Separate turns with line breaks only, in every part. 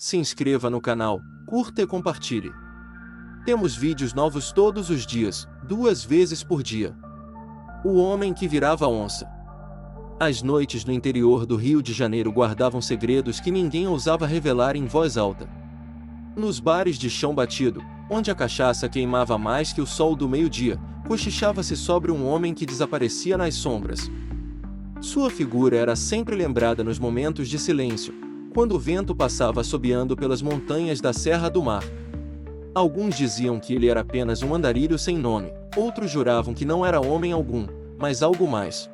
Se inscreva no canal, curta e compartilhe. Temos vídeos novos todos os dias, 2 vezes por dia. O homem que virava onça. As noites no interior do Rio de Janeiro guardavam segredos que ninguém ousava revelar em voz alta. Nos bares de chão batido, onde a cachaça queimava mais que o sol do meio-dia, cochichava-se sobre um homem que desaparecia nas sombras. Sua figura era sempre lembrada nos momentos de silêncio, quando o vento passava assobiando pelas montanhas da Serra do Mar. Alguns diziam que ele era apenas um andarilho sem nome, outros juravam que não era homem algum, mas algo mais.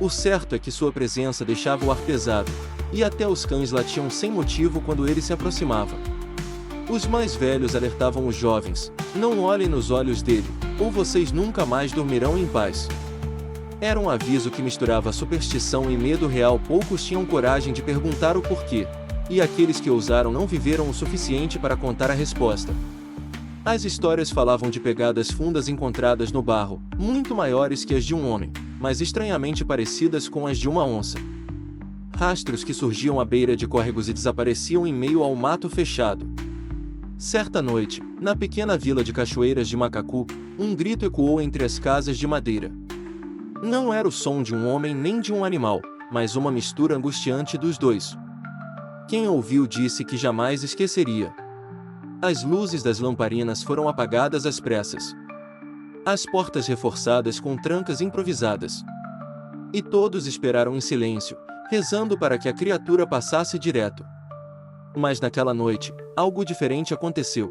O certo é que sua presença deixava o ar pesado, e até os cães latiam sem motivo quando ele se aproximava. Os mais velhos alertavam os jovens: não olhem nos olhos dele, ou vocês nunca mais dormirão em paz. Era um aviso que misturava superstição e medo real. Poucos tinham coragem de perguntar o porquê, e aqueles que ousaram não viveram o suficiente para contar a resposta. As histórias falavam de pegadas fundas encontradas no barro, muito maiores que as de um homem, mas estranhamente parecidas com as de uma onça. Rastros que surgiam à beira de córregos e desapareciam em meio ao mato fechado. Certa noite, na pequena vila de Cachoeiras de Macacu, um grito ecoou entre as casas de madeira. Não era o som de um homem nem de um animal, mas uma mistura angustiante dos dois. Quem ouviu disse que jamais esqueceria. As luzes das lamparinas foram apagadas às pressas. As portas reforçadas com trancas improvisadas. E todos esperaram em silêncio, rezando para que a criatura passasse direto. Mas naquela noite, algo diferente aconteceu.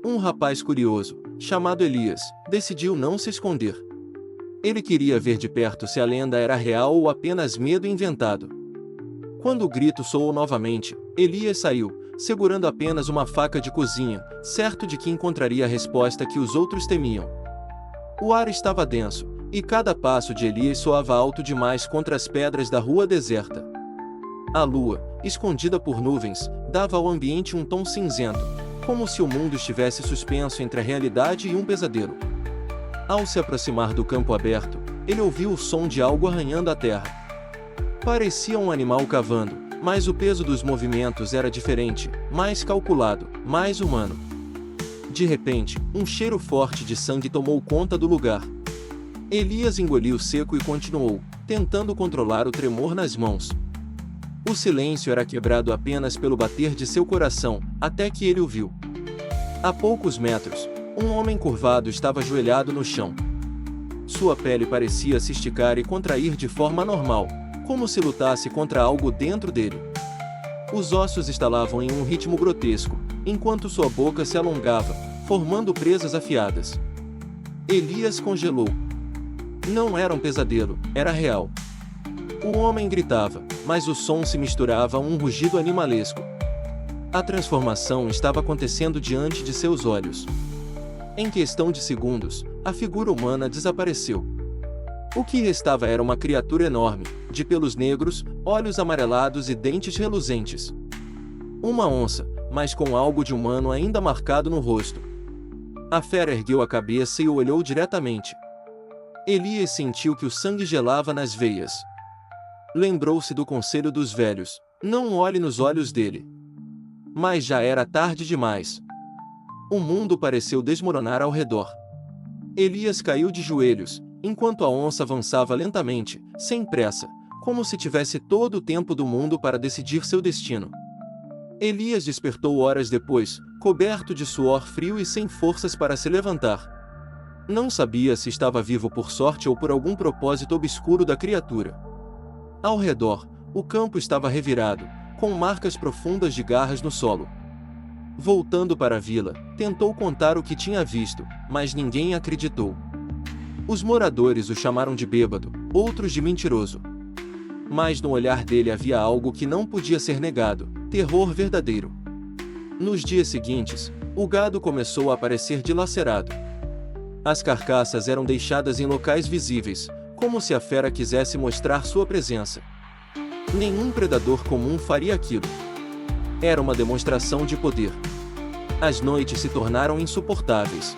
Um rapaz curioso, chamado Elias, decidiu não se esconder. Ele queria ver de perto se a lenda era real ou apenas medo inventado. Quando o grito soou novamente, Elias saiu, segurando apenas uma faca de cozinha, certo de que encontraria a resposta que os outros temiam. O ar estava denso, e cada passo de Elias soava alto demais contra as pedras da rua deserta. A lua, escondida por nuvens, dava ao ambiente um tom cinzento, como se o mundo estivesse suspenso entre a realidade e um pesadelo. Ao se aproximar do campo aberto, ele ouviu o som de algo arranhando a terra. Parecia um animal cavando, mas o peso dos movimentos era diferente, mais calculado, mais humano. De repente, um cheiro forte de sangue tomou conta do lugar. Elias engoliu seco e continuou, tentando controlar o tremor nas mãos. O silêncio era quebrado apenas pelo bater de seu coração, até que ele o viu. A poucos metros, um homem curvado estava ajoelhado no chão. Sua pele parecia se esticar e contrair de forma anormal, como se lutasse contra algo dentro dele. Os ossos estalavam em um ritmo grotesco, enquanto sua boca se alongava, formando presas afiadas. Elias congelou. Não era um pesadelo, era real. O homem gritava, mas o som se misturava a um rugido animalesco. A transformação estava acontecendo diante de seus olhos. Em questão de segundos, a figura humana desapareceu. O que restava era uma criatura enorme, de pelos negros, olhos amarelados e dentes reluzentes. Uma onça, mas com algo de humano ainda marcado no rosto. A fera ergueu a cabeça e o olhou diretamente. Elias sentiu que o sangue gelava nas veias. Lembrou-se do conselho dos velhos: não olhe nos olhos dele. Mas já era tarde demais. O mundo pareceu desmoronar ao redor. Elias caiu de joelhos, enquanto a onça avançava lentamente, sem pressa, como se tivesse todo o tempo do mundo para decidir seu destino. Elias despertou horas depois, coberto de suor frio e sem forças para se levantar. Não sabia se estava vivo por sorte ou por algum propósito obscuro da criatura. Ao redor, o campo estava revirado, com marcas profundas de garras no solo. Voltando para a vila, tentou contar o que tinha visto, mas ninguém acreditou. Os moradores o chamaram de bêbado, outros de mentiroso. Mas no olhar dele havia algo que não podia ser negado: terror verdadeiro. Nos dias seguintes, o gado começou a aparecer dilacerado. As carcaças eram deixadas em locais visíveis, como se a fera quisesse mostrar sua presença. Nenhum predador comum faria aquilo. Era uma demonstração de poder. As noites se tornaram insuportáveis.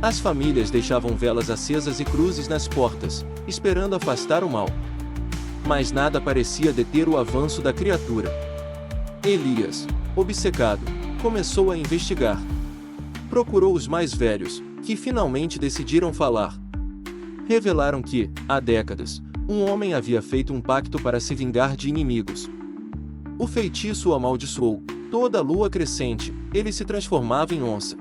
As famílias deixavam velas acesas e cruzes nas portas, esperando afastar o mal. Mas nada parecia deter o avanço da criatura. Elias, obcecado, começou a investigar. Procurou os mais velhos, que finalmente decidiram falar. Revelaram que, há décadas, um homem havia feito um pacto para se vingar de inimigos. O feitiço o amaldiçoou. Toda a lua crescente, ele se transformava em onça.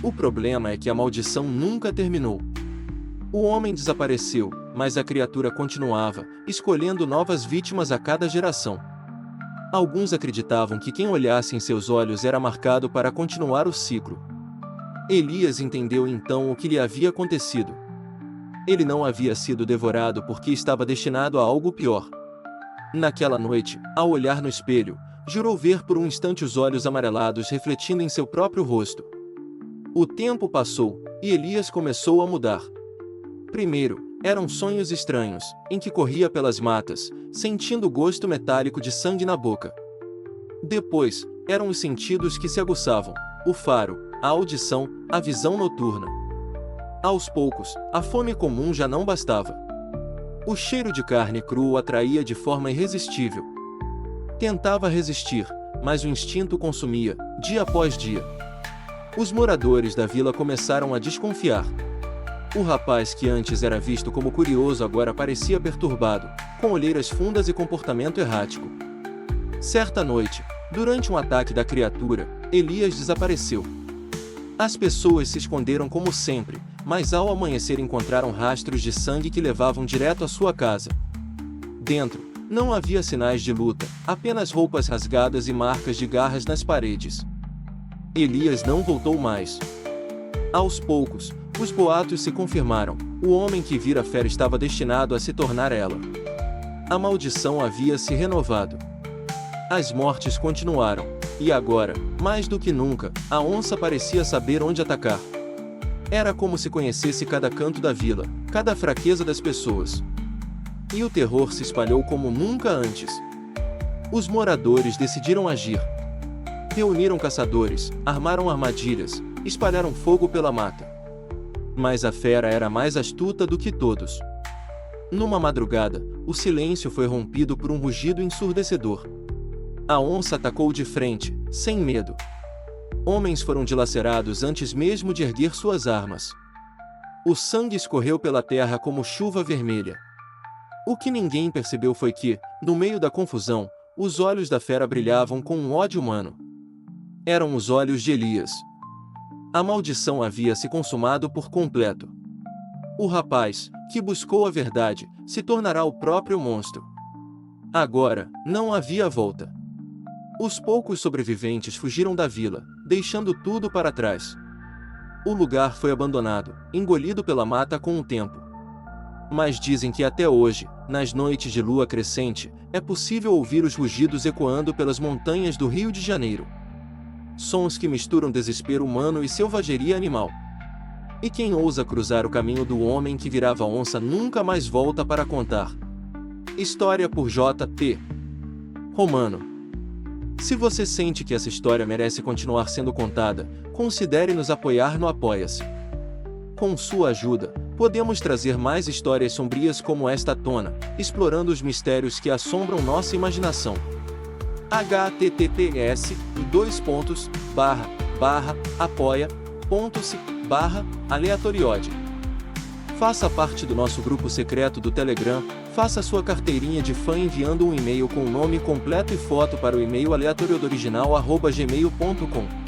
O problema é que a maldição nunca terminou. O homem desapareceu, mas a criatura continuava, escolhendo novas vítimas a cada geração. Alguns acreditavam que quem olhasse em seus olhos era marcado para continuar o ciclo. Elias entendeu então o que lhe havia acontecido. Ele não havia sido devorado porque estava destinado a algo pior. Naquela noite, ao olhar no espelho, jurou ver por um instante os olhos amarelados refletindo em seu próprio rosto. O tempo passou, e Elias começou a mudar. Primeiro, eram sonhos estranhos, em que corria pelas matas, sentindo o gosto metálico de sangue na boca. Depois, eram os sentidos que se aguçavam, o faro, a audição, a visão noturna. Aos poucos, a fome comum já não bastava. O cheiro de carne crua o atraía de forma irresistível. Tentava resistir, mas o instinto consumia, dia após dia. Os moradores da vila começaram a desconfiar. O rapaz que antes era visto como curioso agora parecia perturbado, com olheiras fundas e comportamento errático. Certa noite, durante um ataque da criatura, Elias desapareceu. As pessoas se esconderam como sempre, mas ao amanhecer encontraram rastros de sangue que levavam direto à sua casa. Dentro, não havia sinais de luta, apenas roupas rasgadas e marcas de garras nas paredes. Elias não voltou mais. Aos poucos, os boatos se confirmaram. O homem que vira a fera estava destinado a se tornar ela. A maldição havia se renovado. As mortes continuaram, e agora, mais do que nunca, a onça parecia saber onde atacar. Era como se conhecesse cada canto da vila, cada fraqueza das pessoas. E o terror se espalhou como nunca antes. Os moradores decidiram agir. Reuniram caçadores, armaram armadilhas, espalharam fogo pela mata. Mas a fera era mais astuta do que todos. Numa madrugada, o silêncio foi rompido por um rugido ensurdecedor. A onça atacou de frente, sem medo. Homens foram dilacerados antes mesmo de erguer suas armas. O sangue escorreu pela terra como chuva vermelha. O que ninguém percebeu foi que, no meio da confusão, os olhos da fera brilhavam com um ódio humano. Eram os olhos de Elias. A maldição havia se consumado por completo. O rapaz, que buscou a verdade, se tornará o próprio monstro. Agora, não havia volta. Os poucos sobreviventes fugiram da vila, deixando tudo para trás. O lugar foi abandonado, engolido pela mata com o tempo. Mas dizem que até hoje, nas noites de lua crescente, é possível ouvir os rugidos ecoando pelas montanhas do Rio de Janeiro. Sons que misturam desespero humano e selvageria animal. E quem ousa cruzar o caminho do homem que virava onça nunca mais volta para contar. História por J.P. Romano. Se você sente que essa história merece continuar sendo contada, considere nos apoiar no Apoia-se. Com sua ajuda, podemos trazer mais histórias sombrias como esta à tona, explorando os mistérios que assombram nossa imaginação. https://apoia.se/aleatoriode. Faça parte do nosso grupo secreto do Telegram, faça sua carteirinha de fã enviando um e-mail com o nome completo e foto para o e-mail aleatoriodoriginal@gmail.com.